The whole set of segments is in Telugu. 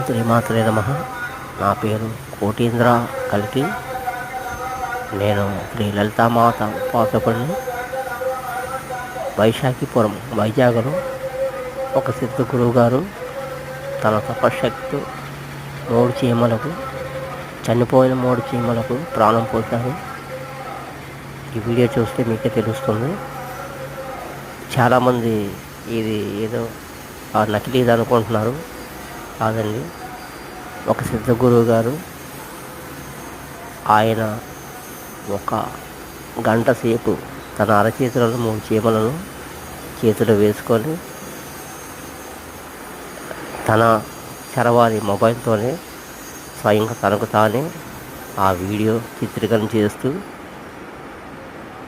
శ్రీమాత్రే నమః. నా పేరు కోటీంద్ర కల్కి. నేను శ్రీ లలితామాత ఉపాసకుడిని. వైశాఖిపురం వైజాగ్లో ఒక సిద్ధ గురువు గారు తన తపశ్శక్తితో చనిపోయిన 3 చీమలకు ప్రాణం పోశారు. ఈ వీడియో చూస్తే మీకే తెలుస్తుంది. చాలామంది ఇది ఏదో నకిలీది అనుకుంటున్నారు. కాదండి, ఒక సిద్ధ గురువు గారు ఆయన ఒక గంట సేపు తన అరచేతులలో 3 చీమలను చేతిలో వేసుకొని తన చరవాణి మొబైల్తోనే స్వయంగా తనకు తానే ఆ వీడియో చిత్రీకరణ చేస్తూ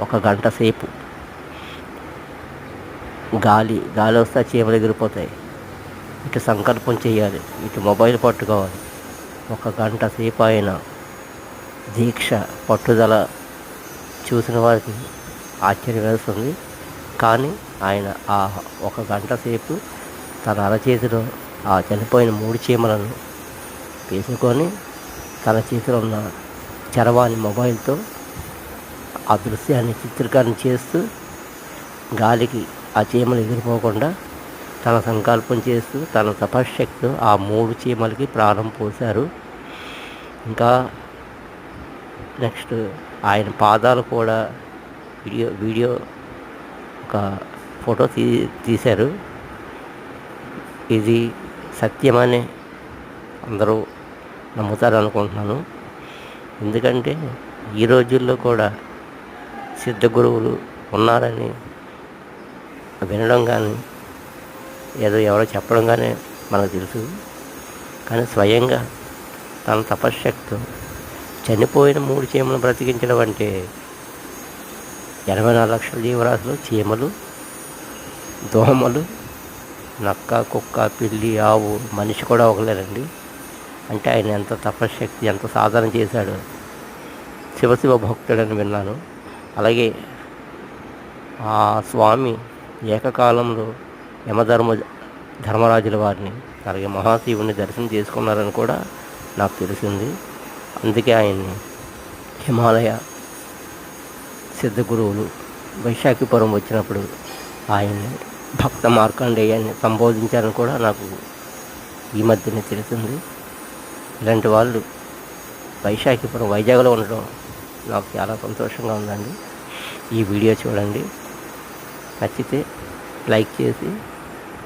ఒక గంట సేపు గాలి వస్తే చీమలు ఎగిరిపోతాయి. ఇటు సంకల్పం చేయాలి, ఇటు మొబైల్ పట్టుకోవాలి. ఒక గంట సేపు ఆయన దీక్ష పట్టుదల చూసిన వారికి ఆశ్చర్యం వేస్తుంది. కానీ ఆయన ఆ ఒక గంట సేపు తన అరచేతిలో ఆ చనిపోయిన 3 చీమలను వేసుకొని తన చేతిలో ఉన్న చరవాణి మొబైల్తో ఆ దృశ్యాన్ని చిత్రీకరణ చేస్తూ గాలికి ఆ చీమలు ఎగిరిపోకుండా తన సంకల్పం చేస్తూ తన తపశ్శక్తితో ఆ 3 చీమలకి ప్రాణం పోశారు. ఇంకా నెక్స్ట్ ఆయన పాదాలు కూడా వీడియో ఒక ఫోటో తీశారు. ఇది సత్యమని అందరూ నమ్ముతారు అనుకుంటున్నాను. ఎందుకంటే ఈ రోజుల్లో కూడా సిద్ధ గురువులు ఉన్నారని వినడం కానీ ఎవరో చెప్పడం కానీ మనకు తెలుసు. కానీ స్వయంగా తన తపశ్శక్తితో చనిపోయిన 3 చీమలను బ్రతికించడం అంటే 84 లక్షల జీవరాశులు, చీమలు, దోమలు, నక్క, కుక్క, పిల్లి, ఆవు, మనిషి కూడా ఒకలేనండి. అంటే ఆయన ఎంత తపశ్శక్తి, ఎంత సాధన చేశాడు. శివ భక్తుడని విన్నాను. అలాగే ఆ స్వామి ఏకకాలంలో ధర్మరాజుల వారిని, అలాగే మహాశివుని దర్శనం చేసుకున్నారని కూడా నాకు తెలిసింది. అందుకే ఆయన్ని హిమాలయ సిద్ధ గురువులు వైశాఖిపురం వచ్చినప్పుడు ఆయన్ని భక్త మార్కండేయాన్ని సంబోధించారని కూడా నాకు ఈ మధ్యనే తెలిసింది. ఇలాంటి వాళ్ళు వైశాఖిపురం వైజాగ్లో ఉండడం నాకు చాలా సంతోషంగా ఉందండి. ఈ వీడియో చూడండి, నచ్చితే లైక్ చేసి